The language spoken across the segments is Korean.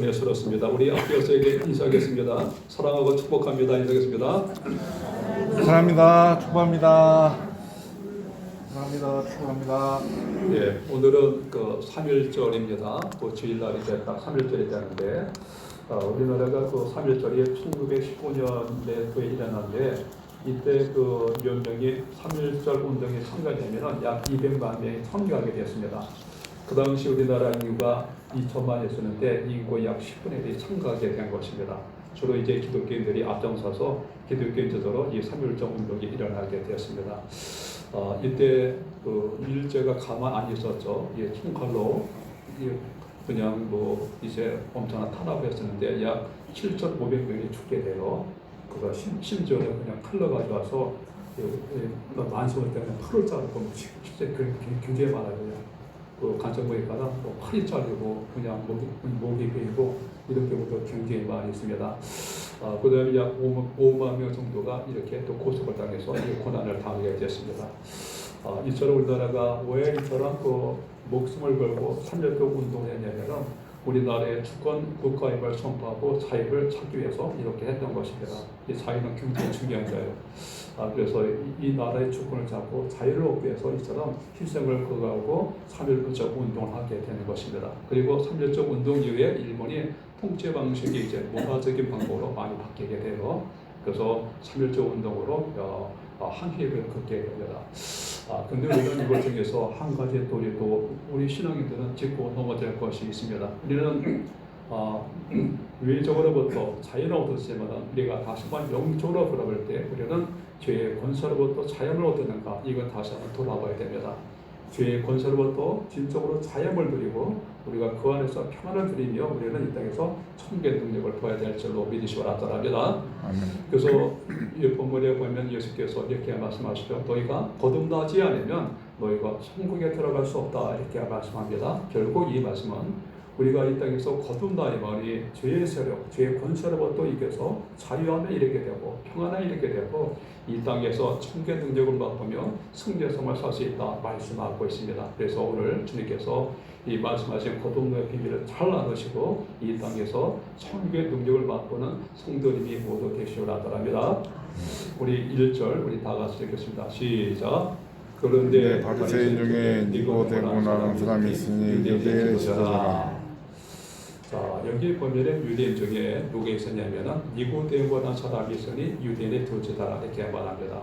스럽습니다. 우리 앞에서에게 인사하겠습니다. 사랑하고 축복합니다. 인사하겠습니다. 사랑합니다. 축복합니다. 사랑합니다. 축복합니다. 예, 오늘은 그 3.1절입니다. 그 주일날이 딱 3.1절이 되는데 우리나라가 그 3.1절이 1919년에 그 일어났는데 이때 그 몇 명이 3.1절 운동에 참가되면은 약 200만 명이 참가하게 됐습니다. 그 당시 우리나라 인구가 2천만이었는데 인구 약 10분의 1이 참가하게 된 것입니다. 주로 이제 기독교인들이 앞장서서 기독교인들로 이 3.1절 운동이 일어나게 되었습니다. 이때 그 일제가 가만 안 있었죠. 이 총칼로 그냥 뭐 이제 엄청난 탄압을 했었는데 약 7,500명이 죽게 돼요. 그거 심지어는 그냥 칼로 가져와서 만성을 때문에 팔을 자르고 실제 굉장히 많아요. 그 간첩부에 가다 뭐 팔이 잘리고 그냥 목이 베이고 이런 경우도 굉장히 많이 있습니다. 그 다음에 약 5만 명 정도가 이렇게 또 고속을 당해서 이 고난을 당하게 됐습니다. 이처럼 우리나라가 왜 이처럼 그 목숨을 걸고 3.1절 운동을 했냐면은 우리나라의 주권 국가임을 선포하고 자유를 찾기 위해서 이렇게 했던 것입니다. 이 자유는 굉장히 중요한 거예요. 그래서 이 나라의 주권을 잡고 자유를 얻기 위해서 이처럼 희생을 거하고 3.1절 운동을 하게 되는 것입니다. 그리고 3.1절 운동 이후에 일본이 통치 방식이 이제 문화적인 방법으로 많이 바뀌게 돼요. 그래서 3.1절 운동으로 항해를 걷게 됩니다. 근데 우리는 이걸 통해서 한 가지 또 우리 신앙인들은 짚고 넘어질 것이 있습니다. 우리는 외적으로부터 자유를 얻었지만 우리가 다시 한번 영적으로 돌아볼 때 우리는 죄의 권세로부터 자유를 얻었는가 이건 다시 한번 돌아봐야 됩니다. 죄의 권세로부터 진정으로 자유를 누리고 우리가 그 안에서 평안을 누리며 우리는 이 땅에서 천국의 능력을 보아야 될 줄로 믿으시기 바랍니다. 그래서 이 본문에 보면 예수께서 이렇게 말씀하시죠. 너희가 거듭나지 않으면 너희가 천국에 들어갈 수 없다 이렇게 말씀합니다. 결국 이 말씀은 우리가 이 땅에서 거듭나야만이 죄의 세력, 죄의 권세로부터 이겨서 자유함에 이르게 되고 평안에 이르게 되고 이 땅에서 천국의 능력을 맛보며 승리의 삶을 살 수 있다 말씀하고 있습니다. 그래서 오늘 주님께서 이 말씀하신 거듭남의 비밀을 잘 나누시고 이 땅에서 천국의 능력을 맛보는 성도님이 모두 되시오라 합니다. 우리 1절 우리 다 같이 읽겠습니다. 시작. 그런데 바리새인 중에 니고데모라는 사람이 있으니 유대인의 지도자라. 자, 여기 보면은 유대인 중에 누가 있었냐면은 니고데모라는 사람이 있으니 유대인의 지도자라 이렇게 말합니다.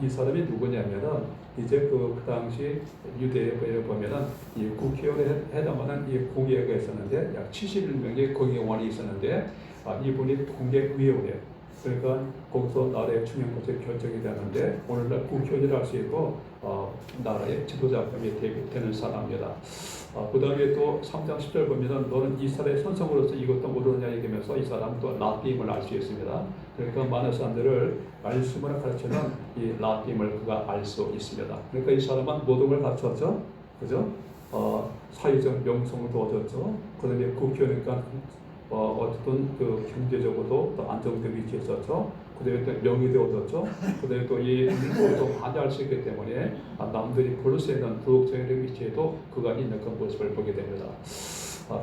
이 사람이 누구냐면은 이제 그 당시 유대에 보면은 이 국회의원에 해당하는 이 공회가 있었는데 약 71명의 공회의원이 있었는데 이분이 공회의원이에요. 그러니까 거기서 나라의 중요한 것이 결정이 되는데 오늘날 국회의원이라 할 수 있고 나라의 지도자감이 되는 사람입니다. 그 다음에 또 3장 10절 보면은 너는 이스라엘 선성으로서 이것도 모르느냐 얘기하면서 이 사람 또 라빔을 알 수 있습니다. 그러니까 많은 사람들을 말씀을 가르치는 이 라빔을 그가 알 수 있습니다. 그러니까 이 사람은 모든 걸 갖췄죠, 그죠? 사회적 명성도 얻었죠. 그 다음에 국회의원이니까 어떤 그 경제적으로도 또 안정된 위치에 있었죠. 그다음에 또 명예도 얻었죠. 그다음에 또 이 민족도 많이 알 수 있기 때문에 남들이 볼 수 있는 도덕적인 위치에도 그가 있는 그 모습을 보게 됩니다.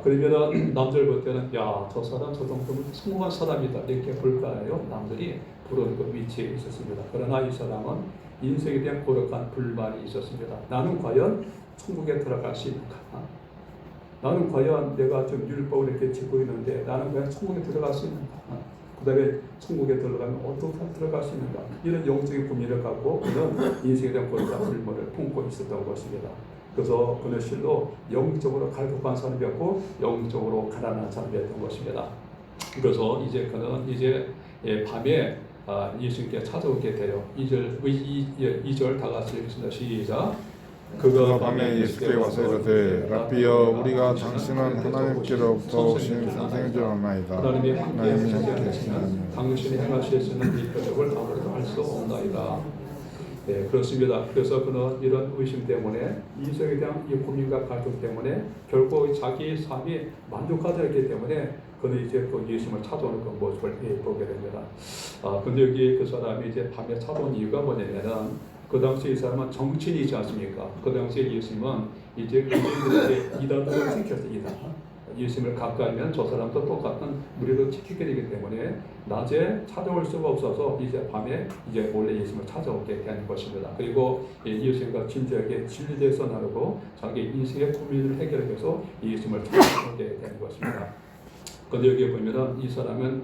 그러면은 남들 볼 때는 야, 저 사람 저 정도면 성공한 사람이다 이렇게 볼까요? 남들이 부러운 그 위치에 있었습니다. 그러나 이 사람은 인생에 대한 고력한 불만이 있었습니다. 나는 과연 천국에 들어갈 수 있는가? 나는 과연 내가 좀 율법을 이렇게 지고 있는데 나는 과연 천국에 들어갈 수 있는가? 그 다음에 천국에 들어가면 어떻게 들어갈 수 있는가? 이런 영적인 고민을 갖고 그는 인생에 대한 고민과 불만을 품고 있었던 것입니다. 그래서 그는 실로 영적으로 갈급한 사람이었고 영적으로 가난한 사람이었던 것입니다. 그래서 이제 그는 이제 밤에 예수님께 찾아오게 돼요. 2절 다 같이 읽겠습니다. 시작. 그가 밤에 예수께 와서 이르되 라비여 우리가 당신은 하나님께로부터 오신 선생인 아나이다. 하나님이 함께 하시면 당신이 행하실 수 있는 이 표적을 아무도 할 수 없나이다. 네, 그렇습니다. 그래서 그는 이런 의심 때문에 인생에 대한 이 고민과 갈등 때문에 결국 자기 삶이 만족하지 않기 때문에 그는 이제 그 예수님을 찾아오는 그 모습을 보게 됩니다. 근데 여기 그 사람이 이제 밤에 찾아온 이유가 뭐냐면은 그 당시 이 사람은 정치인이지 않습니까? 그 당시에 예수님은 이제 그들에게 이단으로 생겼어요. 이단. 예수님을 가까이 하면 저 사람도 똑같은 무리로 지키게 되기 때문에 낮에 찾아올 수가 없어서 이제 밤에 이제 몰래 예수님을 찾아오게 되는 것입니다. 그리고 예수님과 진지하게 진리대에서 나누고 자기 인생의 고민을 해결해서 예수님을 찾아오게 되는 것입니다. 근데 여기 보면은 이 사람은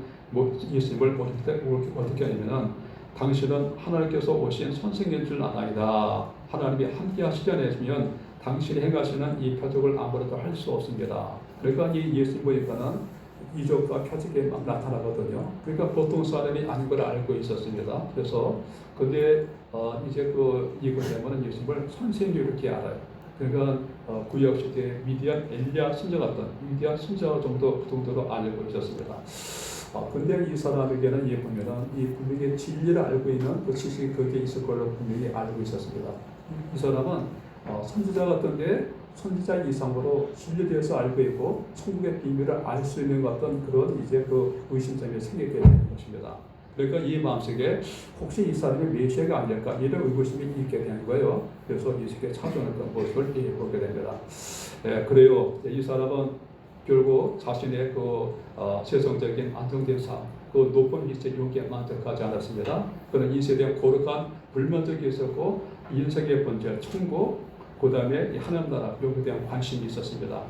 예수님을 어떻게 하냐면은 당신은 하나님께서 오신 선생인 줄 아나이다. 하나님이 함께 하시지 않으시면 당신이 행하시는 이 표적을 아무래도 할 수 없습니다. 그러니까 이 예수님 보니까는 이적과 표적이 막 나타나거든요. 그러니까 보통 사람이 아닌 걸 알고 있었습니다. 그래서 그게 이제 이거 되면은 예수님을 선생님 이렇게 알아요. 그러니까 구약 시대 미디안 엘리야 선자 같은 미디안 선자 정도 그 정도로 알고 있었습니다. 근데 이 사람에게는 보면은 이 분명히 진리를 알고 있는 그 지식이 거기에 있을 걸로 분명히 알고 있었습니다. 이 사람은 선지자 같은데 선지자 이상으로 진리에 대해서 알고 있고 천국의 비밀을 알 수 있는 같은 그런 이제 그 의심점이 생기게 되는 것입니다. 그러니까 이 마음속에 혹시 이 사람이 메시아가 아닐까 이런 의구심이 있게 되는 거예요. 그래서 예수께 찾아오는 그런 모습을 보게 됩니다. 그래요. 이 사람은 결국 자신의 세상적인 안정된 삶, 그 높은 위치에 여기에 만족하지 않았습니다. 그는 이 세대에 고르한 불만족이 있었고 인생의 본질, 천국, 그 다음에 하나님 나라 여기에 대한 관심이 있었습니다.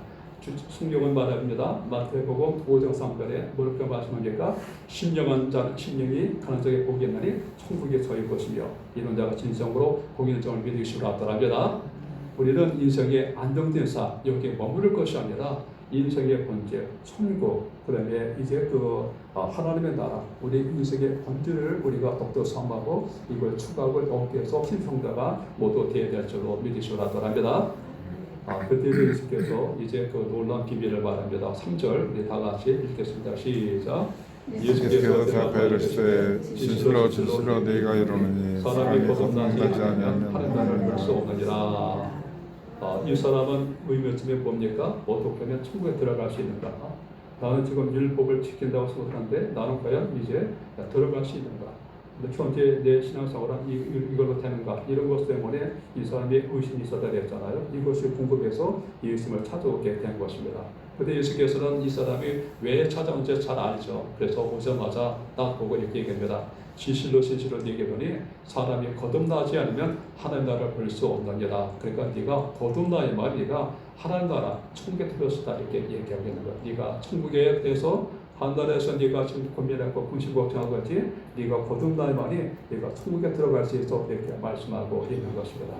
성경은 말합니다. 마태복음 5장 3절에 뭐라고 말씀합니까? 신령한 자는 신령이 가난자에게 복이 있나니 천국에 처할 것이며 이런 자가 진정으로 공의는 정을 믿으시고 앞더랍니다. 우리는 인생의 안정된 삶 여기에 머무를 것이 아니라 인생의 본질, 천국, 그 다음에 이제 하나님의 나라, 우리 인생의 본질을 우리가 독도 삼하고 이걸 추구하고 얻기 위해서 신성자가 모두 되어야 될 줄로 믿으시고 하더랍니다. 그때 예수께서 이제 그 놀라운 비밀을 말합니다. 3절 우리 다 같이 읽겠습니다. 시작. 예수께서 대답하여 이르시되 진실로 진실로 네가 이르노니 사람이 거듭나지 거듭나지 않으면 아니하면 하나님을 볼 수 없느니라. 이 사람은 의미점이 뭡니까? 어떻게 하면 천국에 들어갈 수 있는가? 나는 지금 율법을 지킨다고 생각하는데 나는 과연 이제 들어갈 수 있는가? 근데 현재 내 신앙생활은 이걸로 되는가? 이런 것 때문에 이 사람이 의심이 있었다 그랬잖아요. 이것이 궁금해서 예수님을 찾아오게 된 것입니다. 그런데 예수께서는 이 사람이 왜 찾아온지 잘 알죠. 그래서 오자마자 딱 보고 이렇게 얘기합니다. 진실로 진실로 네게 보니 사람이 거듭나지 않으면 하나님 나라를 볼 수 없느니라. 그러니까 네가 거듭나의 말이 네가 하나님 나라 천국에 들어섰다 이렇게 얘기하고 있는 거야. 네가 천국에 대해서 하늘에서 네가 지금 고민하고 근심 걱정하고 있지 네가 거듭나의 말이 네가 천국에 들어갈 수 있어 이렇게 말씀하고 있는 것입니다.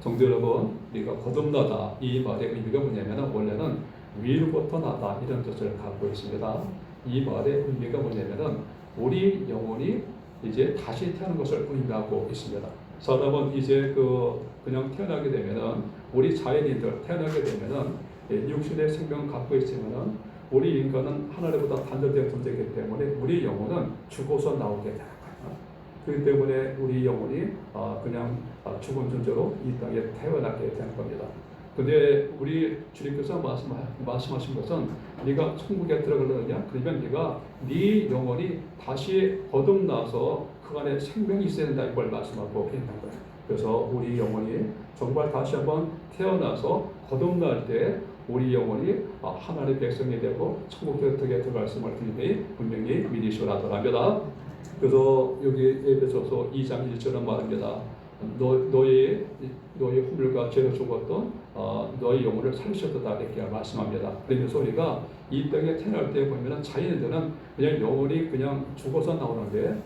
성도 여러분, 네가 거듭나다 이 말의 의미가 뭐냐면 원래는 위로부터 나다 이런 뜻을 갖고 있습니다. 이 말의 의미가 뭐냐면은 우리 영혼이 이제 다시 태어난 것을 의미하고 있습니다. 사람은 이제 그냥 태어나게 되면은 우리 자연인들 태어나게 되면은 육신의 생명을 갖고 있으면은 우리 인간은 하늘보다 단절된 존재이기 때문에 우리 영혼은 죽어서 나오게 되는 거예요. 그렇기 때문에 우리 영혼이 그냥 죽은 존재로 이 땅에 태어나게 되는 겁니다. 근데 우리 주님께서 말씀하신 것은 네가 천국에 들어가려느냐? 그러면 네가 네 영혼이 다시 거듭나서 그 안에 생명이 있어야 된다 이걸 말씀하고 있는 거예요. 그래서 우리 영혼이 정말 다시 한번 태어나서 거듭날 때 우리 영혼이 하나님의 백성이 되고 천국에 들어갈 분명히 믿으시라더랍니다. 그래서 여기 에베소서 2장 1절은 말합니다. 너의 허물과 죄로 죽었던 너의 영혼을 살리셨다 이렇게 말씀합니다. 그러면서 우리가 이 땅에 태어날 때 보면은 자연인들은 그냥 영혼이 그냥 죽어서 나오는데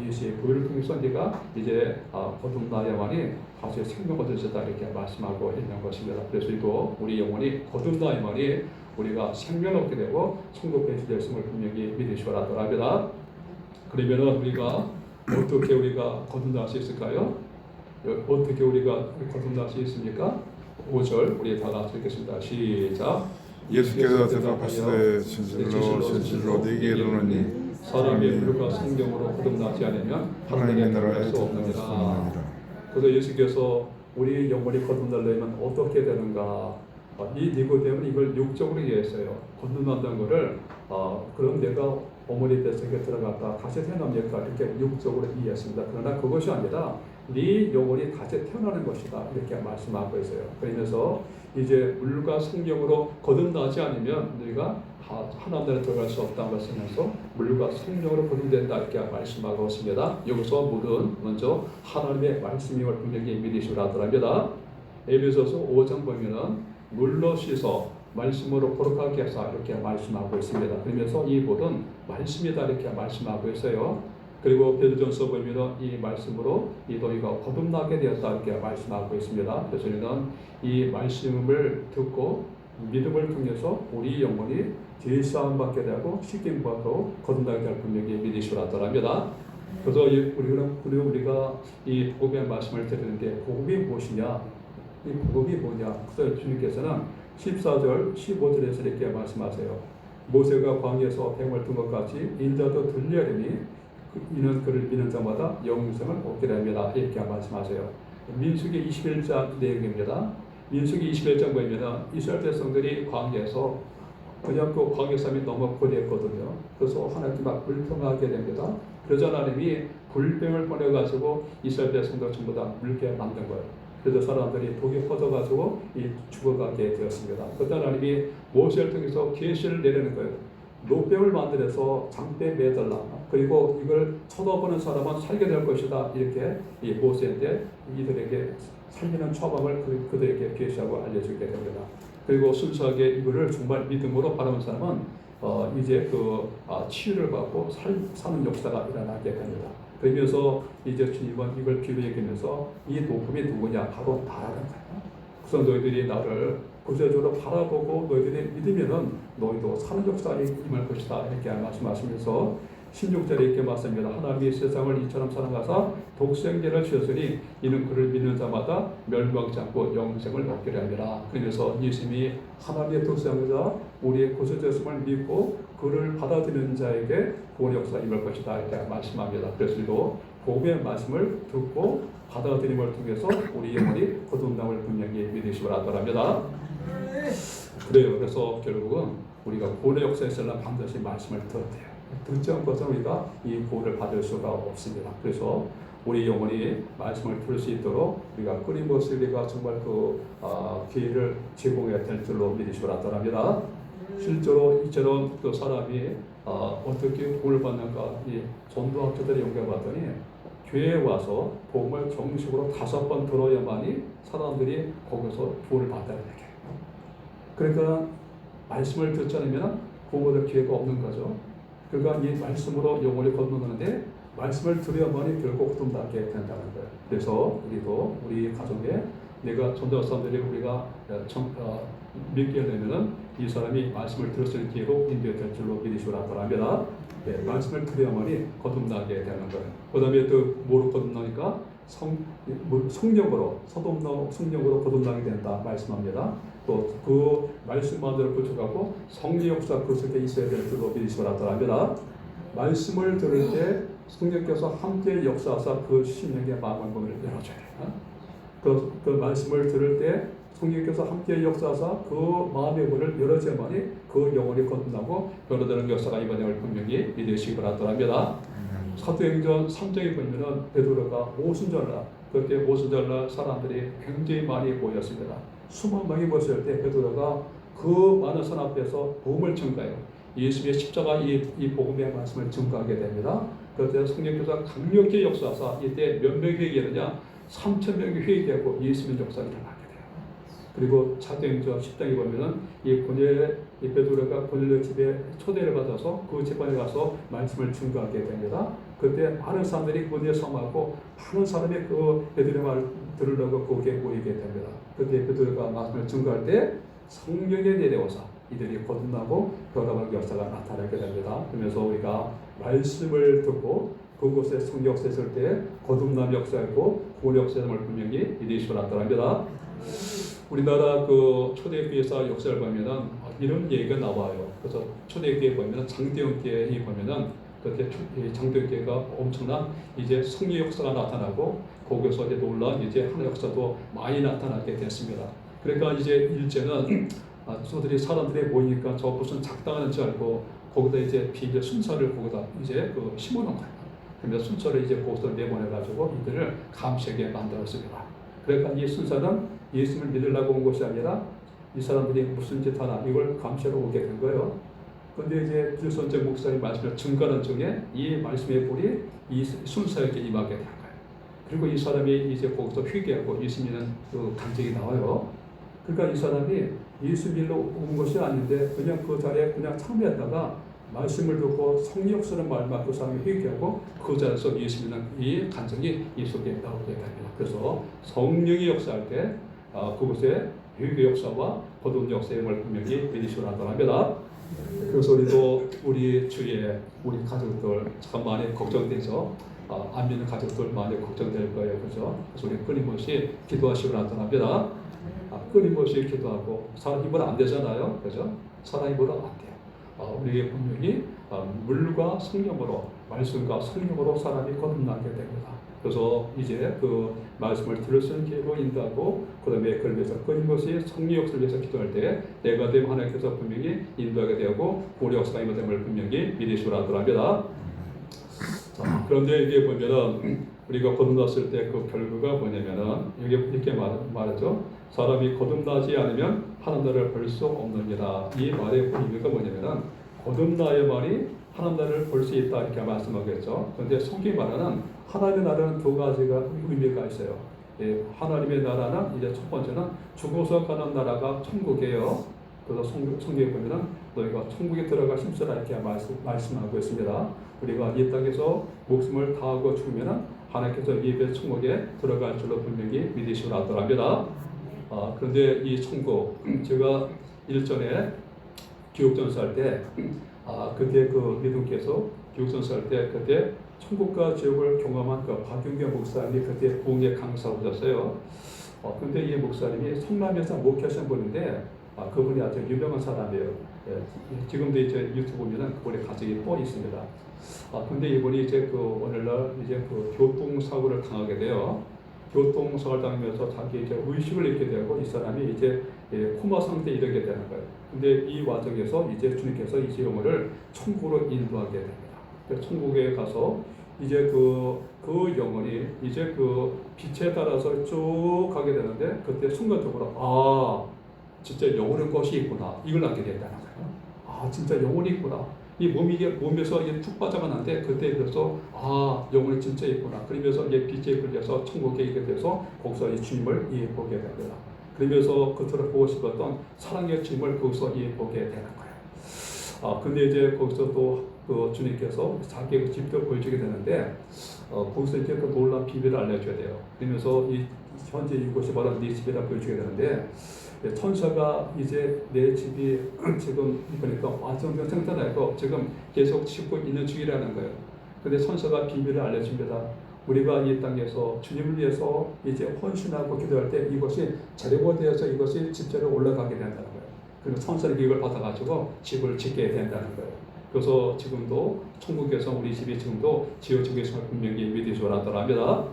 예수의 보혈을 통해서 네가 이제 거듭나야만이 다시 생명을 얻으셨다 이렇게 말씀하고 있는 것입니다. 그래서 이거 우리 영혼이 거듭나야만이 우리가 생명을 얻게 되고 천국에 되었음을 분명히 믿으시라더랍니다. 그러면은 우리가 어떻게 우리가 거듭날 수 있을까요? 어떻게 우리가 거듭날 수 있습니까? 5절 우리 다 같이 읽겠습니다. 시작. 예수께서 대답하시되 진실로 진실로 네게 이르노니 사람이 물과 성경으로 거듭나지 않으면 하나님의 나라에 갈 수 없느니라. 그래서 예수께서 우리 영혼이 거듭나려면 어떻게 되는가? 이 니고데모는 이걸 육적으로 이해했어요. 거듭난다는 것을 그럼 내가 어머니 뱃속에 들어갔다 다시 태어납니까? 이렇게 육적으로 이해했습니다. 그러나 그것이 아니라 네 영혼이 다시 태어나는 것이다 이렇게 말씀하고 있어요. 그러면서 이제 물과 성령으로 거듭나지 않으면 너희가 하나님 나라에 들어갈 수 없다는 것을 하면서 물과 성령으로 거듭된다 이렇게 말씀하고 있습니다. 여기서 물은 먼저 하나님의 말씀임을 분명히 믿으시라 하더랍니다. 에베소서 5장 보면은 물로 씻어 말씀으로 거룩하게 하사 이렇게 말씀하고 있습니다. 그러면서 이 물은 말씀이다 이렇게 말씀하고 있어요. 그리고 베드로전서 보면 이 말씀으로 이 너희가 거듭나게 되었다 이렇게 말씀하고 있습니다. 그래서 우리는 이 말씀을 듣고 믿음을 통해서 우리 영혼이 죄사함 받게 되고 씻김 받고 거듭나게 될 분명히 믿으시라 하더랍니다. 그래서 우리가 이 복음의 말씀을 들으는데 복음이 무엇이냐? 이 복음이 뭐냐? 그래서 주님께서는 14절, 15절에서 이렇게 말씀하세요. 모세가 광야에서 뱀을 든 것 같이 인자도 들려리니 이는 그를 믿는 자마다 영생을 얻게 됩니다. 이렇게 말씀하세요. 민수기 21장 내용입니다. 민수기 21장 보면 이스라엘 백성들이 광야에서 그냥 그 광야 삶이 너무 고되었거든요. 그래서 하나님께 막 불평하게 됩니다. 그러자 하나님이 불뱀을 보내가지고 이스라엘 백성들 전부 다 물게 만든 거예요. 그래서 사람들이 독이 퍼져가지고 죽어가게 되었습니다. 그때 하나님이 모세를 통해서 계시를 내리는 거예요. 노뱀을 만들어서 장대에 매달라. 그리고 이걸 쳐다보는 사람은 살게 될 것이다. 이렇게 이 모세한테 이들에게 살리는 처방을 그들에게 계시하고 알려주게 됩니다. 그리고 순수하게 이거를 정말 믿음으로 바라는 사람은 이제 치유를 받고 사는 역사가 일어나게 됩니다. 그러면서 이제 주님은 이걸 비로 얘기하면서 이 녹음이 누구냐? 바로 나라는 거예요. 그래서 너희들이 나를 구체적으로 바라보고 너희들이 믿으면은 너희도 사는 역사에 임할 것이다. 이렇게 말씀하시면서 16절에 이렇게 말씀합니다. 하나님이 세상을 이처럼 사랑하사 독생자를 주셨으니 이는 그를 믿는 자마다 멸망치 않고 영생을 얻게 하리라. 그래서 예수님이 하나님의 독생자 우리의 구속되었음을 믿고 그를 받아들이는 자에게 구원 역사가 임할 것이다. 이렇게 말씀합니다. 그래서 우리도 복음의 말씀을 듣고 받아들임을 통해서 우리 영혼이 거듭남을 분명히 믿으시기 바랍니다. 그래요. 그래서 결국은 우리가 구원의 역사에서는 반드시 말씀을 들어야 돼요. 듣지 않고서 우리가 이 구원을 받을 수가 없습니다. 그래서 우리 영혼이 말씀을 들을 수 있도록 우리가 끊임없이 우리가 정말 기회를 제공해야 될 줄로 믿으시기 바랍니다. 실제로 이처럼 그 사람이 어떻게 구원을 받는가 이 전도학자들이 연구해봤더니 교회에 와서 복음을 정식으로 5번 들어야만이 사람들이 거기서 구원을 받아야 되게. 그러니까 말씀을 듣지 않으면 구원을 기회가 없는 거죠. 그러니까 이 말씀으로 영혼이 거듭나는데 말씀을 들어야만이 결국 거듭나게 된다는 거예요. 그래서 우리도 우리 가정에 내가 전도할 사람들이 우리가 믿게 되면은 이 사람이 말씀을 들었을 기회로 인도될 줄로 믿으시기 바랍니다. 네, 말씀을 들어야만이 거듭나게 되는 거예요. 그 다음에 또 뭐로 거듭나니까 성령으로 거듭나게 된다 말씀합니다. 또 그 말씀만으로 구축하고 성령 역사 그 속에 있어야 될 줄로 믿으시기 바랍니다. 말씀을 들을 때 성령께서 함께 역사하사 그 심령의 마음을 문을 열어줘야 돼요. 그 말씀을 들을 때 성령께서 함께 역사하사 그 마음의 문을 열어줘야만이 그 영혼이 거듭나고 변화되는 역사가 이번에 분명히 믿으시기 바랍니다. 사도행전 3장에 보면은 베드로가 오순절날 그때 오순절날 사람들이 굉장히 많이 모였습니다. 수만 명이 모였을 때 베드로가 그 많은 사람 앞에서 복음을 전가해요. 예수의 십자가 이 복음의 말씀을 전가하게 됩니다. 그때 성령께서 강력히 역사하사 이때 몇 명이 회개하느냐 3,000명이 회개하고 예수의 역사가 일어나게 돼요. 그리고 사도행전 10장에 보면은 이 베드로가 고넬료 집에 초대를 받아서 그 집안에 가서 말씀을 증거하게 됩니다. 그때 많은 사람들이 그분에 섬하고 많은 사람이 그 베드로의 말을 들으려고 거기에 모이게 됩니다. 그때 베드로가 말씀을 증거할 때 성령이 내려오사 이들이 거듭나고 변화하는 역사가 나타나게 됩니다. 그러면서 우리가 말씀을 듣고 그곳에 성령 역사 있을 때 거듭남 역사이고 구원 역사임을 분명히 믿으시기 바랍니다. 우리나라 그 초대교회사 역사를 보면은 이런 얘기가 나와요. 그래서 초대교회 보면은 장대원교회 보면은 그때 장대원교회가 엄청난 이제 성령 역사가 나타나고 거기서 이제 놀라운 이제 하나의 역사도 많이 나타나게 됐습니다. 그러니까 이제 일제는 저들이 사람들이 모이니까 저 무슨 작당하는 줄 알고 거기다 이제 비밀 순서를 거기다 이제 심어놓은 거예요. 그러면서 순서를 이제 거기서 내보내가지고 이들을 감시하게 만들었습니다. 그러니까 이 순서는 예수님을 믿으려고 온 것이 아니라 이 사람들이 무슨 짓 하나 이걸 감시하러 오게 된 거예요. 근데 이제 빌선제 목사님 말씀을 증거하는 중에 이 말씀의 불이 이 순사에게 임하게 된 거예요. 그리고 이 사람이 이제 거기서 회개하고 예수 믿는 그 간증이 나와요. 그러니까 이 사람이 예수 믿으러 온 것이 아닌데 그냥 그 자리에 그냥 참여했다가 말씀을 듣고 성령스러운 말만 그 사람이 회개하고 그 자리에서 예수 믿는 이 간증이 이 속에 나오게 됩니다. 그래서 성령이 역사할 때 그곳에 회개 역사와 거듭 역사의 힘을 분명히 믿으시기 바랍니다. 그래서 우리 주위에 우리 가족들 참 많이 걱정돼서 안 믿는 가족들 많이 걱정될 거예요. 그죠? 그래서 우리 끊임없이 기도하시기 바랍니다. 끊임없이 기도하고 사람 힘으로 안 되잖아요. 그죠? 사람 힘으로 안 돼요. 우리에게 분명히 물과 성령으로 말씀과 성령으로 사람이 거듭나게 됩니다. 그래서 이제 그 말씀을 들을 수 있는 기회로 인도하고 그 다음에 그걸 위해서 끊임없이 성령 역사를 위해서 기도할 때 내가 됨 하나님께서 분명히 인도하게 되고 우리 역사가 임됨을 분명히 믿으시기 바랍니다. 자, 그런데 이게 보면은 우리가 거듭났을 때 그 결과가 뭐냐면은 이게 이렇게 말하죠. 사람이 거듭나지 않으면 하나님 나라를 볼 수 없느니라. 이 말의 의미가 뭐냐면은 거듭나야 말이 하나님 나라를 볼 수 있다 이렇게 말씀하겠죠. 그런데 성경이 말하는 하나님의 나라는 두 가지가 의미가 있어요. 예, 하나님의 나라는 이제 첫 번째는 죽어서 가는 나라가 천국이에요. 그래서 성경에 보면은 너희가 천국에 들어가 힘쓰라 이렇게 말씀하고 있습니다. 우리가 이 땅에서 목숨을 다하고 죽으면은 하나님께서 예배 천국에 들어갈 줄로 분명히 믿으시기 바랍니다. 그런데 이 천국 제가 일전에 교육전수 할 때 그때 그 믿음께서 교육전수 할 때 그때 천국과 지옥을 경험한 그 박윤경 목사님이 그때 공예 강사로 오셨어요. 근데 이 목사님이 성남에서 목회하신 분인데 그분이 아주 유명한 사람이에요. 예, 지금도 이제 유튜브 보면은 그분의 가족이 뻔히 있습니다. 근데 이분이 이제 그 오늘날 이제 그 교통사고를 당하게 돼요. 교통사고를 당하면서 자기 이제 의식을 잃게 되고 이 사람이 이제 코마 상태에 이르게 되는 거예요. 근데 이 과정에서 이제 주님께서 이 영혼을 천국으로 인도하게 됩니다. 그래서 천국에 가서 이제 그 영혼이 이제 그 빛에 따라서 쭉 가게 되는데 그때 순간적으로 진짜 영혼의 것이 있구나 이걸 알게 된다는 거예요. 진짜 영혼이 있구나. 이 몸에서 이게 툭 빠져가는데 그때 그래서 영혼이 진짜 있구나. 그러면서 이제 빛에 걸려서 천국에 있게 돼서 거기서 이 주님을 보게 됩니다. 그러면서 그토록 보고 싶었던 사랑의 주님을 거기서 보게 되는 거예요. 근데 이제 거기서 또 그 주님께서 자기의 집도 보여주게 되는데 거기서 이제 그 놀라운 비밀을 알려줘야 돼요. 그러면서 이 현재 이곳이 바로 네 집이라 보여주게 되는데 천사가 이제 내 집이 지금 보니까 완성된 상태라고 지금 계속 짓고 있는 중이라는 거예요. 근데 천사가 비밀을 알려줍니다. 우리가 이 땅에서 주님을 위해서 이제 헌신하고 기도할 때 이것이 재료가 되어서 이것이 집재로 올라가게 된다는 거예요. 그리고 천사의 기획을 받아가지고 집을 짓게 된다는 거예요. 그래서 지금도 천국에서 우리 집이 지금도 지어지고 있음을 분명히 믿으시기 바랍니다.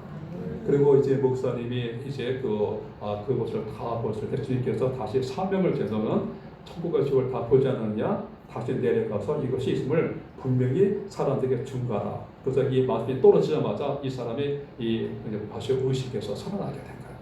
그리고 이제 목사님이 이제 그것을 다 보실 때 주님께서 다시 사명을 제너는 천국과 지옥을 다 보지 않느냐 다시 내려가서 이것이 있음을 분명히 사람들에게 증거하라. 그래서 이 말씀이 떨어지자마자 이 사람이 다시 의식해서 살아나게 된 거예요.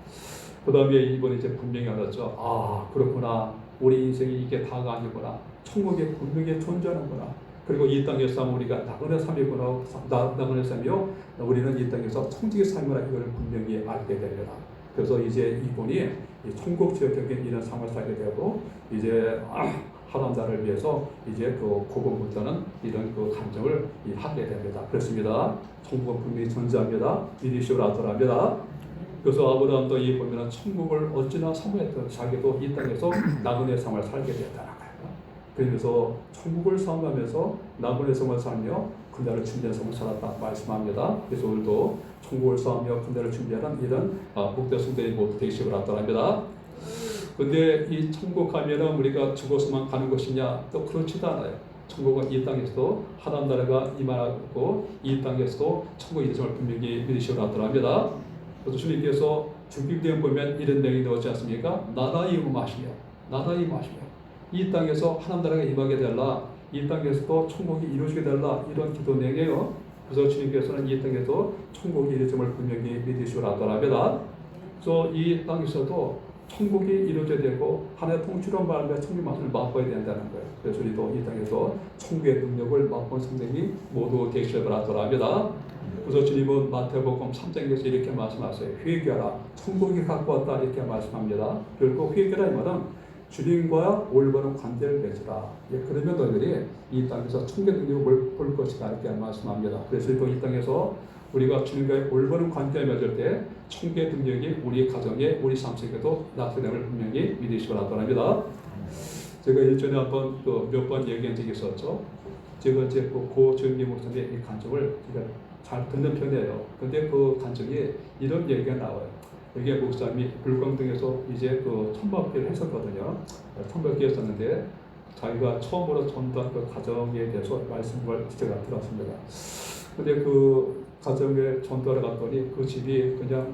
그 다음에 이번에 이제 분명히 알았죠. 그렇구나. 우리 인생이 이게 다가 아니구나. 천국에 분명히 존재하는구나. 그리고 이 땅에서 우리가 나그네 삶이구나. 나그네 삶이요. 우리는 이 땅에서 천국의 삶이라 이걸 분명히 알게 됩니다. 그래서 이제 이분이 이 천국 지역적인 이런 삶을 살게 되고 이제 하나님 나라를 위해서 이제 그 고군분투하는 이런 그 감정을 하게 됩니다. 그렇습니다. 천국은 분명히 존재합니다. 믿으시기 바랍니다. 그래서 아브라함도 이 보면은 천국을 어찌나 사모했던 자기도 이 땅에서 나그네 삶을 살게 됐다는 거예요. 그러면서 천국을 사모하면서 나그네 삶을 살며 그날을 준비하는 삶을 살았다 말씀합니다. 그래서 오늘도 천국을 사모하며 그날을 준비하는 이런 복된 성도들이 모두 되시기 바랍니다. 근데 이 천국 가면은 우리가 죽어서만 가는 것이냐? 또 그렇지도 않아요. 천국은 이 땅에서도 하나님 나라가 임하고 이 땅에서도 천국이 있음을 분명히 믿으시기 바랍니다. 그래서 주님께서 죽기되면 보면 이런 내용이 나오지 않습니까? 나라의 임하시며 나라의 임하시며 이 땅에서 하나님 나라가 임하게 되라. 이 땅에서도 천국이 이루어지게 되라. 이런 기도 내용이에요. 그래서 주님께서는 이 땅에도 천국이 이루어짐을 분명히 믿으시기 바랍니다. 그래서 이 땅에서도 천국이 이루어져야 되고 하나의 통치로 말하면 천국의 맛을 맛봐야 된다는 거예요. 그래서 우리도 이 땅에서 천국의 능력을 맛본 성령이 모두 되시길 바라더랍니다. 그래서 주님은 마태복음 3장에서 이렇게 말씀하세요. 회개하라, 천국이 갖고 왔다 이렇게 말씀합니다. 결국 회개라 이 말은 주님과 올바른 관계를 맺으라. 예, 그러면 너희들이 이 땅에서 천국의 능력을 볼 것이다 이렇게 말씀합니다. 그래서 이 땅에서 우리가 주님과의 올바른 관계를 맺을 때 천국의 능력이 우리 가정에 우리 삶 속에도 나타남을 분명히 믿으시기 바랍니다. 제가 일전에 한번 몇 번 얘기한 적이 있었죠. 제가 이제 고 조영기 목사님의 이 간증을 제가 잘 듣는 편이에요. 근데 그 간증에 이런 얘기가 나와요. 여기 목사님이 불광동에서 이제 천막회를 했었거든요. 천막회 했었는데 자기가 처음으로 전도한 그 가정에 대해서 말씀을 제가 들었습니다. 근데 그 가정에 전도하러 갔더니 그 집이 그냥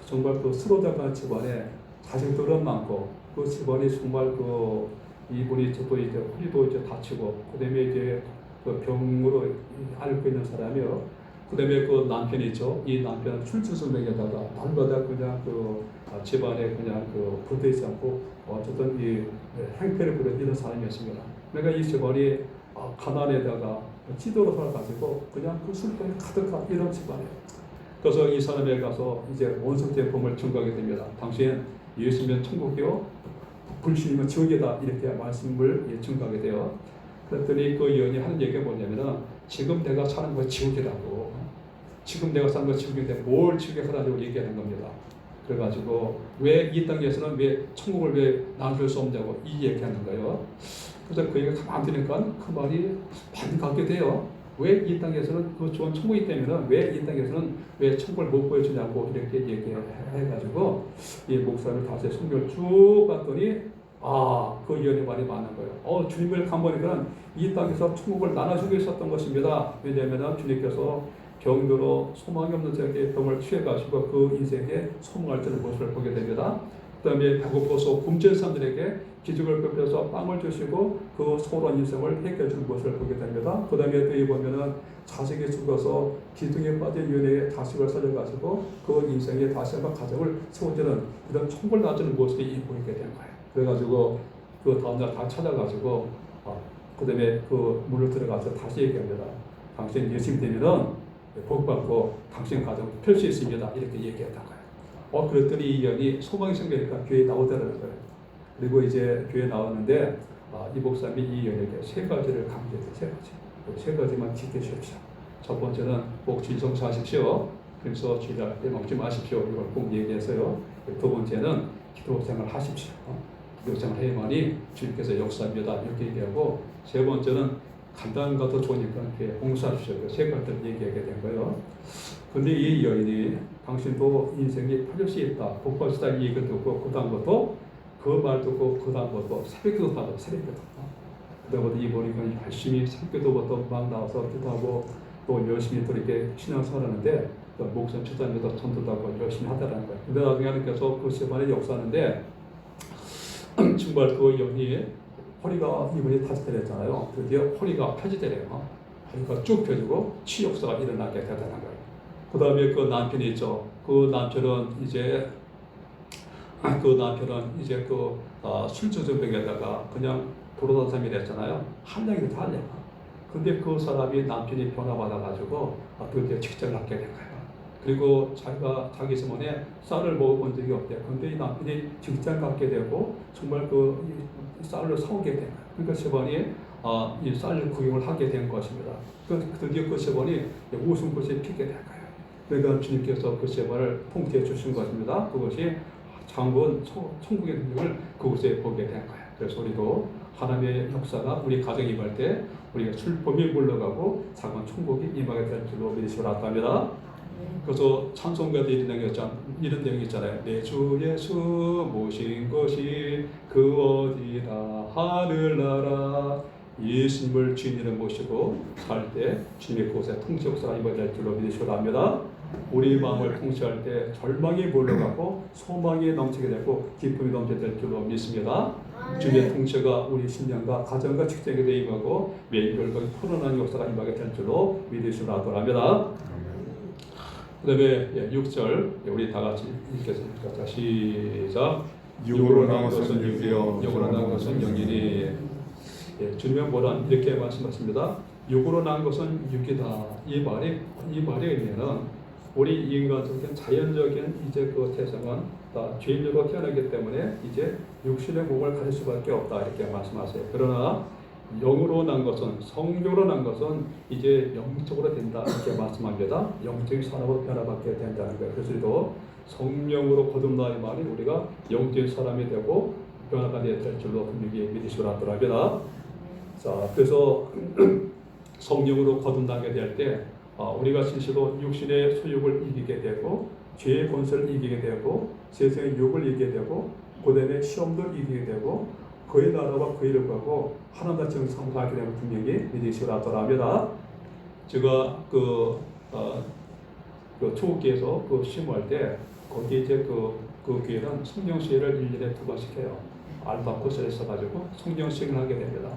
정말 쓰러져가는 집안에 자식들은 많고 그 집안이 정말 이분이 또 이제 허리도 이제 다치고 그다음에 이제 그 병으로 앓고 있는 사람이요. 그다음에 그 남편이 있죠. 이 남편은 출주수명에다가 날마다 그냥 집안에 그냥 붙어 있지 않고 어쨌든 이 행패를 부리는 사람이었습니다. 그러니까 이 집안이 가난에다가 지도로 살아가지고 그냥 그 슬픔이 가득한 이런 집안이에요. 그래서 이 사람에 가서 이제 원수의 복음을 증거하게 됩니다. 당신 예수면 천국이요, 불신이면 지옥이다 이렇게 말씀을 증거하게 돼요. 그랬더니 그 여인이 하는 얘기가 뭐냐면은 지금 내가 사는 거 지옥이라고. 지금 내가 사는 거 지옥인데 뭘 지옥에 가라고 얘기하는 겁니다. 그래가지고 왜 이 땅에서는 왜 천국을 왜 나눌 수 없냐고 이 얘기하는 거예요. 그래서 그 얘기가 가만히 들으니까 그 말이 반갑게 돼요. 왜 이 땅에서는 그 좋은 천국이 때문에 왜 이 땅에서는 왜 천국을 못 보여주냐고 이렇게 얘기해가지고 이 목사를 다시 성경을 쭉 봤더니 그 여인의 말이 많은 거예요. 주님을 간보니까 이 땅에서 천국을 나눠주고 있었던 것입니다. 왜냐하면 주님께서 병으로 소망이 없는 자에게 병을 취해가시고 그 인생에 소망할 때는 모습을 보게 됩니다. 그 다음에 배고파서 굶주린 사람들에게 기적을 베풀어서 빵을 주시고 그 소홀한 인생을 해결해 주는 모습을 보게 됩니다. 그 다음에 또 보면은 자식이 죽어서 기둥에 빠진 여인에게 자식을 살려가지고 그 인생에 다시 한번 가정을 세워주는 이런 천국을 놔주는 모습이 보이게 된 거예요. 그래가지고 그 다음날 다 찾아가지고 그 다음에 그 문을 들어가서 다시 얘기합니다. 당신 예수님 되면은 복받고 당신 가정 펼 수 있습니다. 이렇게 얘기했던 거예요. 그랬더니 이 여인이 소망이 생기니까 교회에 나오더라는 거예요. 그리고 이제 교회에 나왔는데 이 목사님이 이 여인에게 세 가지를 강조했어요. 세 가지만 지켜주십시오. 첫 번째는 꼭 진성사하십시오. 그래서 주일날 빼먹지 마십시오. 이걸 꼭 얘기했어요. 두 번째는 기도생활 하십시오. 기도생활 해야만이 주님께서 역사합니다. 이렇게 얘기하고 세 번째는 간단한 것도 좋으니까 봉사하십시오. 세 가지를 얘기하게 된 거예요. 근데 이 여인이 당신도 인생이 팔릴 수 있다, 복받을 수 있다 이 얘기를 듣고 그 다음 것도 그 말 듣고 그 다음 것도 새벽기도 받아 새벽기도. 그 다음부터 이 보니까 열심히 새벽기도부터 막 나와서 기도하고 또 열심히 또 이렇게 신앙생활하는데 목사님 주단에도 전도도 하고 열심히 하더라는 거예요. 근데 나중에 하나님께서 그 세반에 역사하는데 정말 그 여인이 허리가 이번에 다치더랬잖아요. 드디어 허리가 펴지더래요. 허리가 쭉 펴지고 치욕사가 일어나게 되더라는 거예요. 그 다음에 그 남편이 있죠. 그 남편은 이제 술주정병에다가 그냥 도로다니는 사람이 됐잖아요. 한량이 다 한량. 근데 그 사람이 남편이 변화받아가지고 드디어 직장을 갖게 된 거예요. 그리고 자기 스몬에 쌀을 먹어본 적이 없대요. 근데 이 남편이 직장 갖게 되고 정말 이 쌀을 사오게 된 거예요. 그러니까 세번이 이 쌀 구경을 하게 된 것입니다. 드디어 그 세번이 웃음꽃이 피게 된 거예요. 그러니까 주님께서 그 세번을 통치해 주신 것입니다. 그것이 장군 천국의 능력을 그곳에 보게 된 거예요. 그래서 우리도 하나님의 역사가 우리 가정에 임할 때 우리가 슬픔이 물러가고 작은 천국이 임하게 될 줄로 믿으시기 바랍니다. 그래서 찬송가들이 이런 내용이 있잖아요. 내 주 예수 모신 것이 그 어디나 하늘나라. 예수님을 주인으로 모시고 살 때 주님의 곳에 통치 역사가 임하게 줄로 믿으시기 바랍니다. 우리 마음을 통치할 때 절망이 물러가고 소망이 넘치게 되고 기쁨이 넘치게 될 줄로 믿습니다. 주님의 통치가 우리 신령과 가정과 직장에 대해 임하고 매일 결국 편안한 역사가 임하게 될 줄로 믿으시기 바랍니다. 그 다음에 6절 우리 다 같이 읽겠습니다. 시작. 육으로 난 것은 육이요 영으로 난 것은 영이니. 예, 주님은 뭐라 이렇게 말씀하십니다. 육으로 난 것은 육이다. 이 말의 의미는 우리 인간적인 자연적인 이제 그 태생은 다 죄인으로 태어나기 때문에 이제 육신의 몸을 가질 수밖에 없다 이렇게 말씀하세요. 그러나 영으로 난 것은 성령으로 난 것은 이제 영적으로 된다 이렇게 말씀합니다. 영적인 사람으로 변화받게 된다는 거예요. 그래서 우리도 성령으로 거듭나 이 말이 우리가 영적인 사람이 되고 변화가 되어야 될 줄로 분명히 믿으시기 바랍니다. 자, 그래서 성령으로 거듭나게 될 때 우리가 진실로 육신의 소욕을 이기게 되고 죄의 권세를 이기게 되고 세상의 욕을 이기게 되고 고단의 시험도 이기게 되고 그의 나라와 그의 일하고 하나님과 정상하게 되는 분명히 믿으시기 바랍니다. 제가 그 초기에서 그 심할 때 거기 이제 그 교회는 성령 시회를 1년에 2번씩 해요. 알바 코스를 써가지고 성령 시행을 하게 됩니다.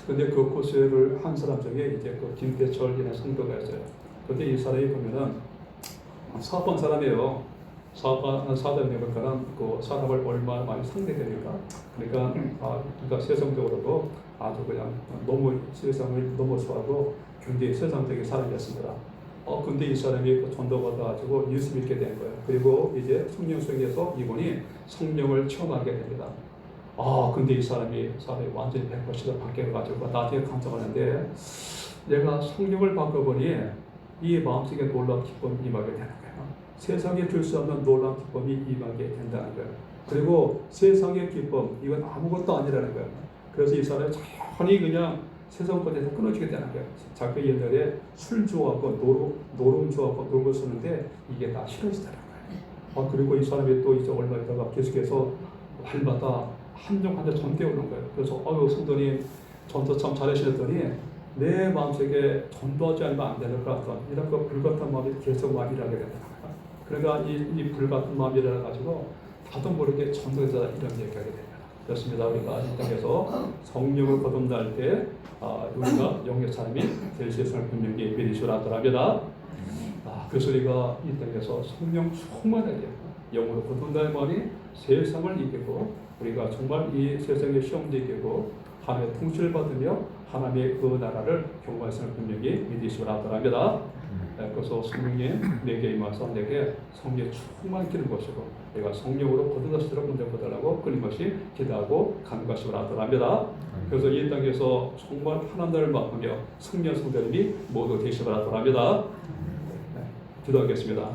근데 그 코스를 한 사람 중에 이제 그 김대철이라는 성도가 있어요. 근데 이 사람이 보면은 사업한 사람이에요. 사업하다 보니까는 그 사람을 얼마나 많이 상대되니까. 그러니까 세상적으로도 아주 그냥 너무 세상을 너무 좋아하고 굉장히 세상적인 사람이었습니다. 근데 이 사람이 전도 받아가지고 예수 믿게 된 거예요. 그리고 이제 성령 수행에서 이분이 성령을 체험하게 됩니다. 근데 이 사람이 완전히 100% 바뀌어가지고 나중에 감정하는데 내가 성령을 바꿔보니 이 마음속에 놀라운 기쁨이 임하게 되는 거예요. 세상에 줄 수 없는 놀라운 기쁨이 임하게 된다는 거예요. 그리고 세상의 기쁨, 이건 아무것도 아니라는 거예요. 그래서 이 사람이 자연히 그냥 세상 것에서 끊어지게 되는 거예요. 자꾸 옛날에 술 좋아하고 노름 좋아하고 놀고 쓰는데 이게 다 싫어지더라는 거예요. 그리고 이 사람이 또 이제 얼마 있다가 계속해서 날마다 한정한테 전대 오는 거예요. 그래서 성도님 전도 참 잘하시더니 내 마음속에 전도하지 않으면 안 되는 것 같던 이런 그 불같은 마음이 계속 막 일하게 된다. 그러니까 이 불같은 마음이 일어나가지고 나도 모르게 전도에서 이런 얘기하게 됩니다. 그렇습니다. 우리가 이 땅에서 성령을 거듭날 때 우리가 영의 사람이 될 수 있음을 분명히 믿으시기 바랍니다. 그래서 우리가 이 땅에서 성령 충만하게 영으로 거듭날 말이 세상을 이기고 우리가 정말 이 세상의 시험도 이기고 하나님의 통치를 받으며 하나님의 그 나라를 경험하시는 분명히 믿으시기 바랍니다. 그래서 성령이 내게 임하서 내게 성령의 충만한 기름 것이고 내가 성령으로 거듭나시도록 문제보다라고 끊임없이 기도하고 간구하시기 바랍니다. 그래서 이 땅에서 정말 하나님을 맡으며 성령 성도님이 모두 되시기 바랍니다. 기도하겠습니다.